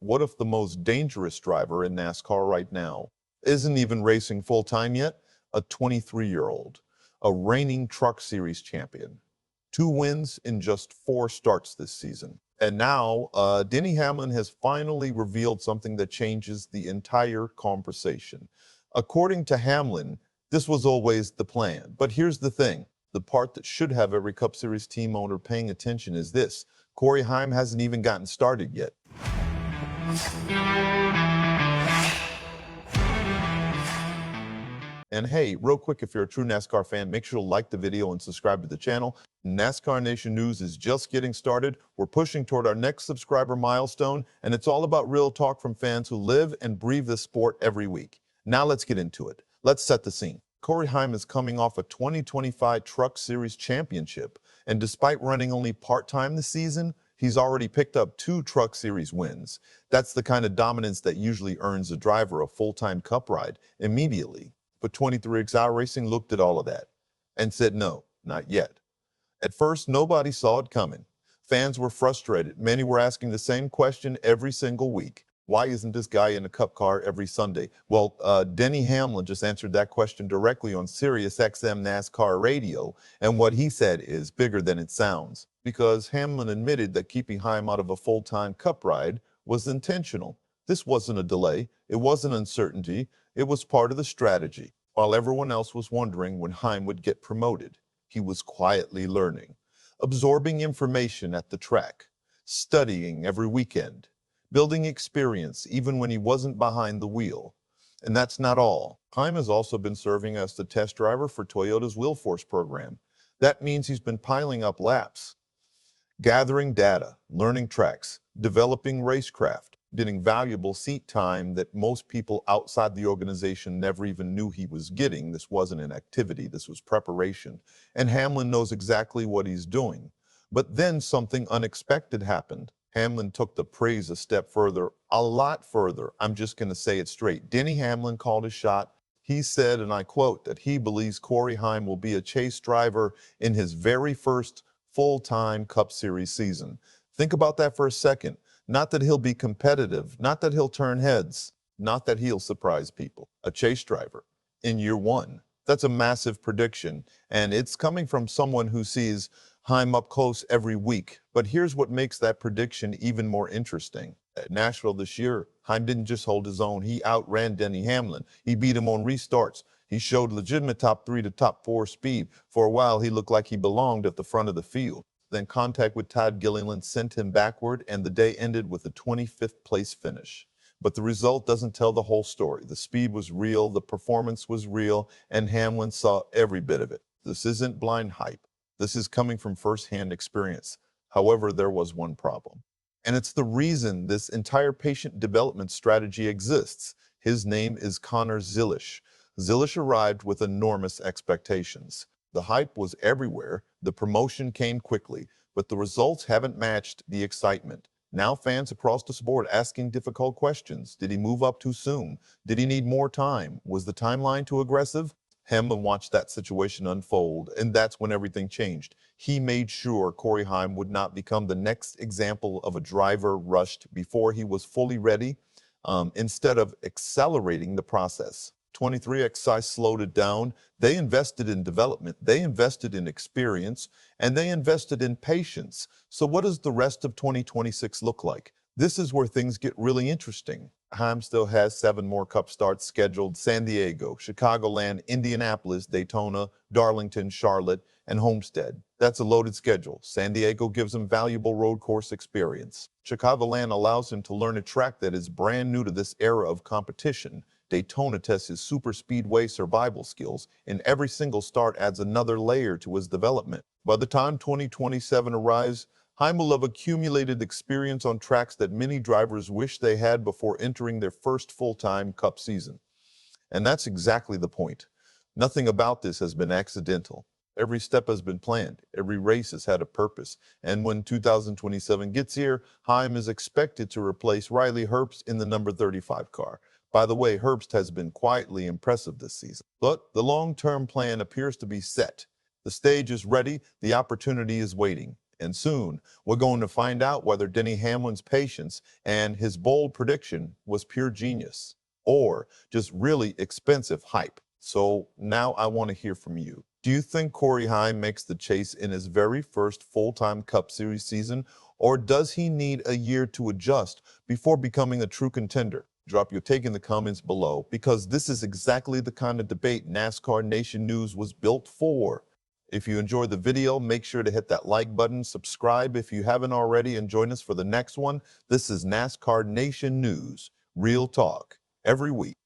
What if the most dangerous driver in NASCAR right now isn't even racing full-time yet? A 23-year-old, a reigning Truck Series champion. 2 wins in just 4 starts this season. And now, Denny Hamlin has finally revealed something that changes the entire conversation. According to Hamlin, this was always the plan. But here's the thing. The part that should have every Cup Series team owner paying attention is this. Corey Heim hasn't even gotten started yet. And hey, real quick, if you're a true NASCAR fan, make sure to like the video and subscribe to the channel. NASCAR Nation News is just getting started. We're pushing toward our next subscriber milestone, and it's all about real talk from fans who live and breathe this sport every week. Now let's get into it. Let's set the scene. Corey Heim is coming off a 2025 Truck Series championship, and despite running only part-time this season, he's already picked up 2 Truck Series wins. That's the kind of dominance that usually earns a driver a full-time Cup ride immediately. But 23XI Racing looked at all of that and said no, not yet. At first, nobody saw it coming. Fans were frustrated. Many were asking the same question every single week. Why isn't this guy in a Cup car every Sunday? Well, Denny Hamlin just answered that question directly on SiriusXM NASCAR Radio, and what he said is bigger than it sounds, because Hamlin admitted that keeping Heim out of a full-time Cup ride was intentional. This wasn't a delay. It wasn't uncertainty. It was part of the strategy. While everyone else was wondering when Heim would get promoted, he was quietly learning, absorbing information at the track, studying every weekend, building experience even when he wasn't behind the wheel. And that's not all. Heim has also been serving as the test driver for Toyota's Wheelforce program. That means he's been piling up laps, gathering data, learning tracks, developing racecraft, getting valuable seat time that most people outside the organization never even knew he was getting. This wasn't an activity, this was preparation. And Hamlin knows exactly what he's doing. But then something unexpected happened. Hamlin took the praise a step further, a lot further. I'm just going to say it straight. Denny Hamlin called his shot. He said, and I quote, that he believes Corey Heim will be a chase driver in his very first full-time Cup Series season. Think about that for a second. Not that he'll be competitive, not that he'll turn heads, not that he'll surprise people. A chase driver in year 1. That's a massive prediction, and it's coming from someone who sees Heim up close every week. But here's what makes that prediction even more interesting. At Nashville this year, Heim didn't just hold his own. He outran Denny Hamlin. He beat him on restarts. He showed legitimate top 3 to top 4 speed. For a while, he looked like he belonged at the front of the field. Then contact with Todd Gilliland sent him backward, and the day ended with a 25th place finish. But the result doesn't tell the whole story. The speed was real, the performance was real, and Hamlin saw every bit of it. This isn't blind hype. This is coming from firsthand experience. However, there was one problem. And it's the reason this entire patient development strategy exists. His name is Connor Zilisch. Zilisch arrived with enormous expectations. The hype was everywhere, the promotion came quickly, but the results haven't matched the excitement. Now fans across the board asking difficult questions. Did he move up too soon? Did he need more time? Was the timeline too aggressive? Hamlin watched that situation unfold, and that's when everything changed. He made sure Corey Heim would not become the next example of a driver rushed before he was fully ready, instead of accelerating the process. 23XI slowed it down. They invested in development, they invested in experience, and they invested in patience. So what does the rest of 2026 look like? This is where things get really interesting. Heim still has 7 more Cup starts scheduled: San Diego, Chicagoland, Indianapolis, Daytona, Darlington, Charlotte, and Homestead. That's a loaded schedule. San Diego gives him valuable road course experience. Chicagoland allows him to learn a track that is brand new to this era of competition. Daytona tests his super speedway survival skills, and every single start adds another layer to his development. By the time 2027 arrives, Heim will have accumulated experience on tracks that many drivers wish they had before entering their first full-time Cup season. And that's exactly the point. Nothing about this has been accidental. Every step has been planned. Every race has had a purpose. And when 2027 gets here, Heim is expected to replace Riley Herbst in the number 35 car. By the way, Herbst has been quietly impressive this season. But the long-term plan appears to be set. The stage is ready. The opportunity is waiting. And soon, we're going to find out whether Denny Hamlin's patience and his bold prediction was pure genius or just really expensive hype. So now I want to hear from you. Do you think Corey Heim makes the chase in his very first full-time Cup Series season, or does he need a year to adjust before becoming a true contender? Drop your take in the comments below, because this is exactly the kind of debate NASCAR Nation News was built for. If you enjoyed the video, make sure to hit that like button, subscribe if you haven't already, and join us for the next one. This is NASCAR Nation News, real talk, every week.